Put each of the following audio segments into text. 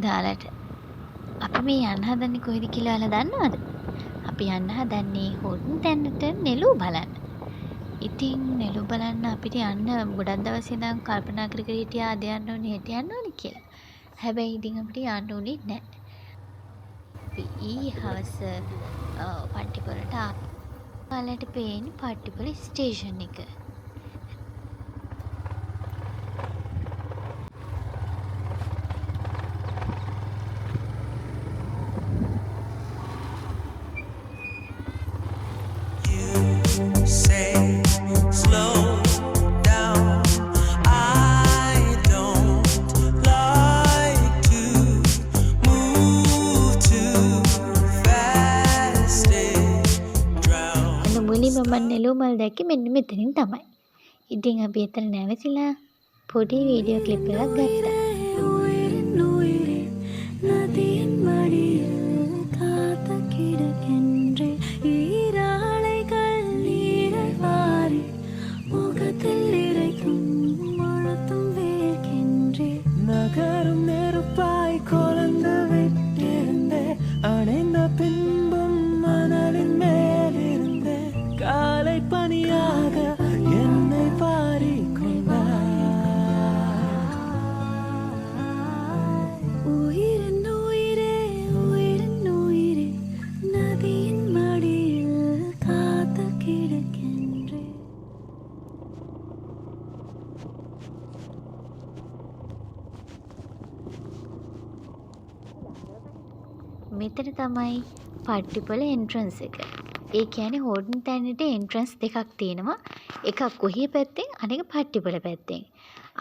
ඔයාලට. අපි මේ යන්න හදන්නේ කොහෙද කියලා ඔයාලා දන්නවද? අපි යන්න හදන්නේ හොඩන් තැන්නට නෙළුව බලන්න. ඉතින් නෙළුව බලන්න අපිට යන්න ගොඩක් දවස් ඉඳන් කල්පනා කර කර හිටියා අද යන්න ඕනේ හෙට යන්න ඕනේ කියලා. හැබැයි ඉතින් අපිට යන්න උනේ නැහැ. අපි ඊ හවස පට්ටිපොලට ඔයාලට පේන්නේ පට්ටිපොල ස්ටේෂන් එක. මම නෙළුව මල් දැක්කේ මෙන්න මෙතනින් තමයි. ඉතින් අපි එතන නැවතිලා පොඩි වීඩියෝ ක්ලිප් එකක් ගත්තා. நகரும் நெருப்பாய் கொலந்து விட்டிருந்தே அணைந்த பின்பும் மணலின் மேலிருந்தே காலை பனியாக என்னை பாரிக்கொண்டாய் உயிரின் உயிரே உயிரின் உயிரே நதியின் மடியில் காத்து கிடக்கின்றே. මෙතන තමයි පට්ටිපොල එන්ට්‍රන්ස් එක. ඒ කියන්නේ හොඩන් තැන්නට එන්ට්‍රන්ස් දෙකක් තියෙනවා. එකක් කොහේ පැත්තෙන් අනෙක පට්ටිපොල පැත්තෙන්.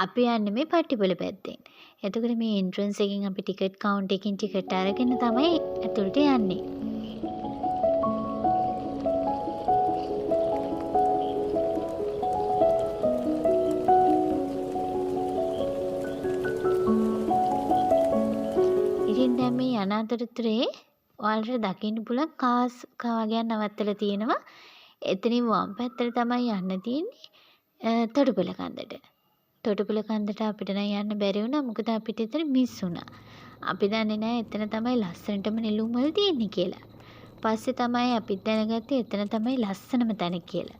අපි යන්නේ මේ පට්ටිපොල පැත්තෙන්. එතකොට මේ එන්ට්‍රන්ස් එකෙන් අපි ටිකට් කවුන්ටර් එකකින් ටිකට් අරගෙන තමයි ඇතුළට යන්නේ. ඉතින් දැන් මේ යන අතරතුරේ ඔයාලට දකින්න පුළුවන් කාස් වගේක් නවත්තලා තියෙනවා. එතනින් වම් පැත්තට තමයි යන්න තියෙන්නේ තොටුපොළ කන්දට. තොටුපොළ කන්දට අපිට නම් යන්න බැරි වුණා. මොකද අපිට එතන මිස් වුණා. අපි දන්නේ නැහැ එතන තමයි ලස්සනටම නෙළුම් මල් තියෙන්නේ කියලා. පස්සේ තමයි අපිත් දැනගත්තේ එතන තමයි ලස්සනම තැන කියලා.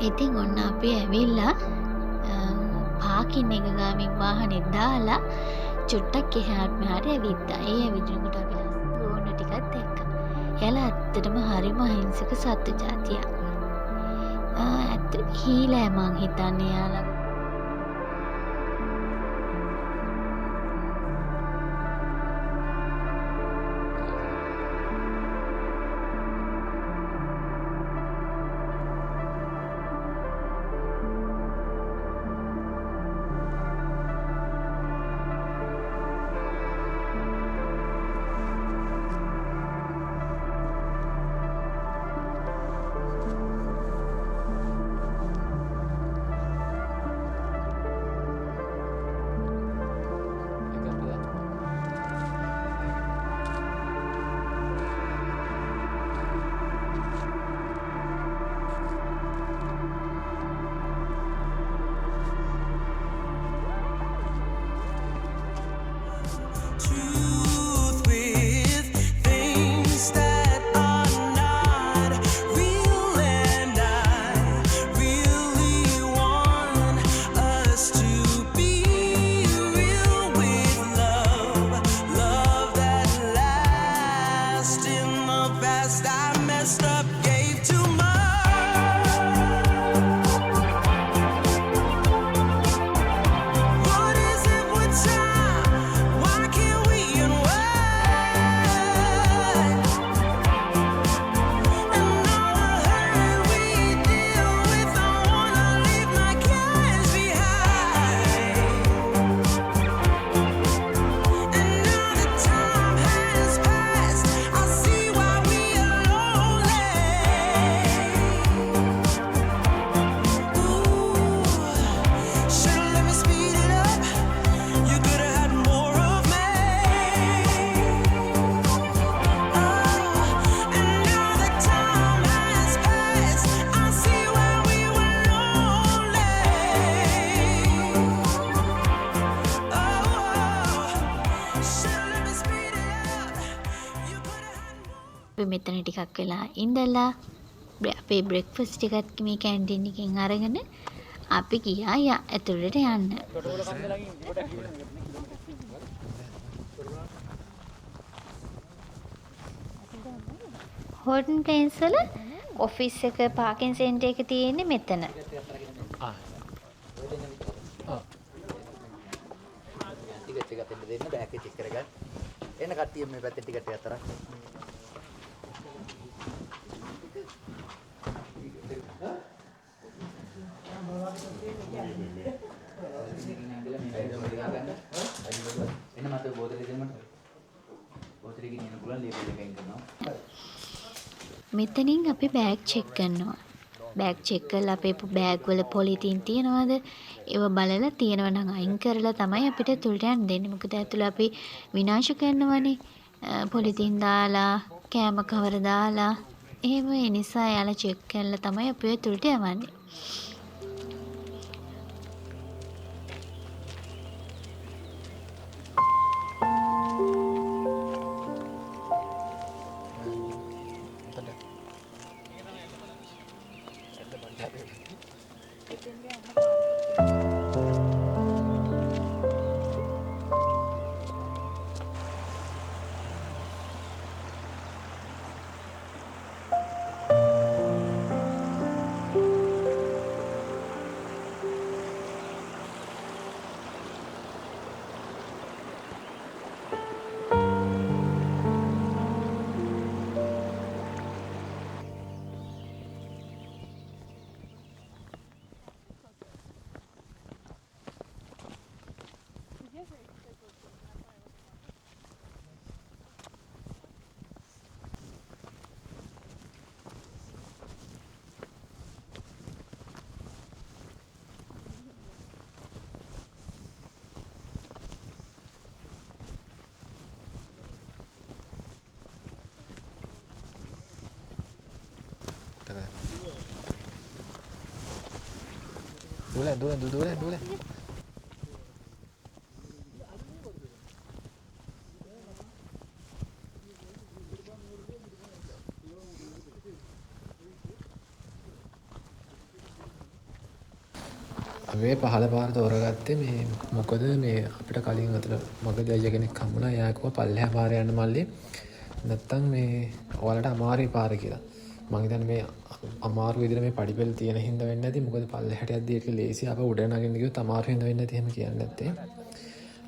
ඉතින් ඔන්න අපි ඇවිල්ලා පාකින් එක ගාමින් වාහනේ දාලා චුට්ටක් එහාට මෙහාට ඇවිත්තා. ඒ ඇවිදිනකොට අපි ගෝන ටිකක් දැක්කා. එයාලා ඇත්තටම හරිම අහිංසක සත්තු జాතියක්. ඇත්තටම හීලෑ මං හිතන්නේ එයාලා. මෙතන ටිකක් වෙලා ඉඳලා අපේ බ්‍රෙක්ෆාස්ට් ටිකත් මේ කැන්ටින් එකෙන් අරගෙන අපි ගියා ඇතුළට යන්න. හෝටන් ප්ලේස් වල ඔෆිස් එක පාකින් සෙන්ටර් එක තියෙන්නේ මෙතන. ටිකට් එක දෙන්න බෑග් එක චෙක් කරගන්න. එන්න කට්ටිය මේ පැත්තේ ටිකට් එක අතරක්. එන්න මට බෝතලෙ දෙන්න මට. බෝතලෙ ගෙනියන්න පුළුවන් ලේබල් එකකින් කරනවා. මෙතනින් අපි බෑග් චෙක් කරනවා. බෑග් චෙක් කරලා අපේ බෑග් වල පොලිතීන් තියනවාද? ඒව බලලා තියෙනවා නම් අයින් කරලා තමයි අපිට ඇතුළට යන්න දෙන්නේ. මොකද ඇතුළ අපි විනාශ කරනවනේ. පොලිතීන් දාලා, කෑම කවර දාලා. එහෙම ඒ නිසා එයාලා චෙක් කරලා තමයි අපි ඇතුළට යවන්නේ. Dule. මේ පහළ පාර තෝරගත්තේ මේ මොකද මේ අපිට කලින් අතට මගදී අයියා කෙනෙක් හම්බුණා. එයා කිව්වා පල්ලෙහා පාර යන්න මල්ලි. නැත්තම් මේ ඔයාලට අමාරුයි පාර කියලා. මම හිතන්නේ මේ අමාරු විදිහට මේ පඩිපෙළ තියෙන හින්දා වෙන්නේ නැති. මොකද පල්ලෙහාට යද්දී ඒක ලේසි. අප උඩ නගින්න ගියොත් අමාරු හින්දා වෙන්නේ නැති. එහෙම කියන්නේ නැත්තේ.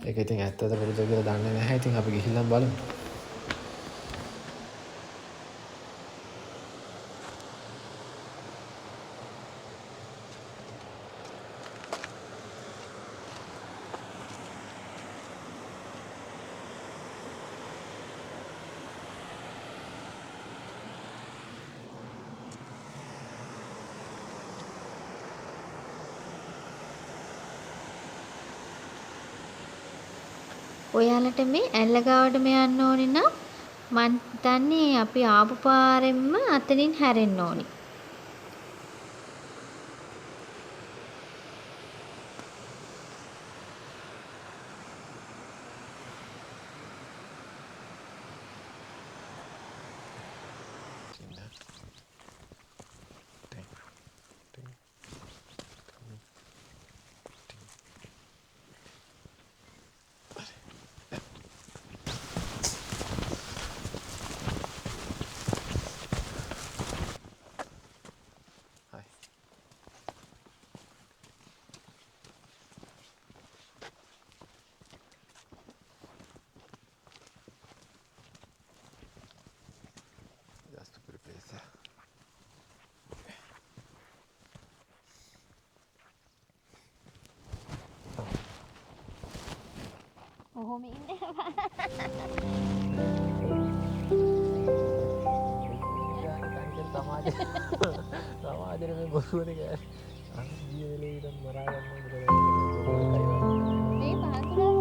ඒක ඉතින් ඇත්තද පුරුද්ද කියලා දන්නේ නැහැ. ඉතින් අපි ගිහිල්ලා බලමු. ඔයාලට මේ ඇල්ලගාවටම යන්න ඕනේ නම් මං හිතන්නේ අපි ආපු පාරෙන්ම අතනින් හැරෙන්න ඕනි. ඔහොම සමාජයේ මේ බොරුවනේ කෑ. අනිත් ජීවිතේ ඉඳන් මරා ගන්න මේ පහතුරා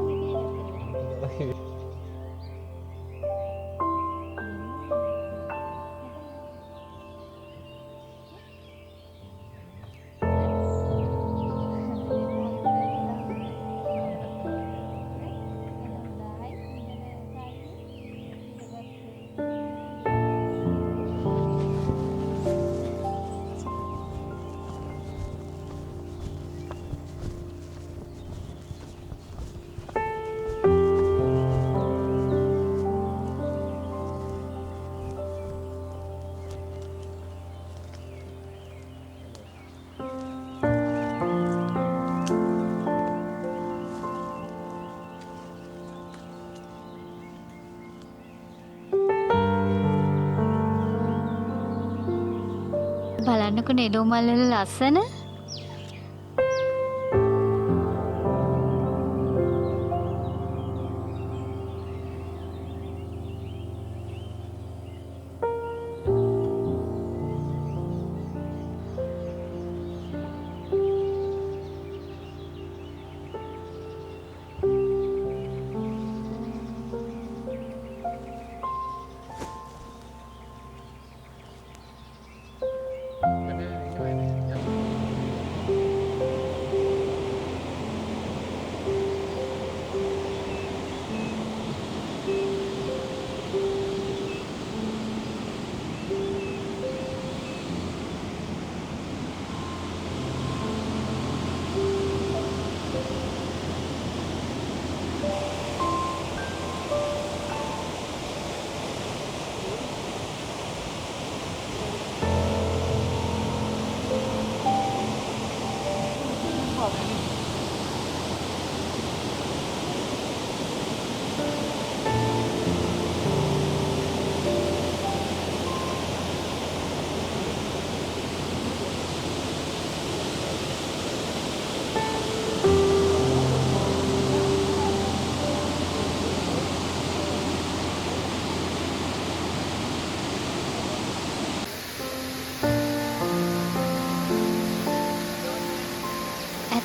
ලොකු නෙළුම් මල් වල ලස්සන.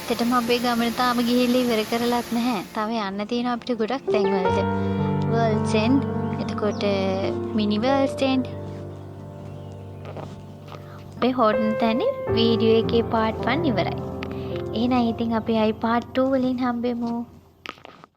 ඇත්තටම අපේ ගමන තාම ගිහිල්ලා ඉවර කරලත් නැහැ. තව යන්න තියෙනවා අපිට ගොඩක් තැන්වලට. World's End, එතකොට Mini World's End. අපේ හොටන් තැනේ වීඩියෝ එකේ part 1 ඉවරයි. එහෙනම් ඉතින් අපි ආයි part 2 වලින් හම්බෙමු.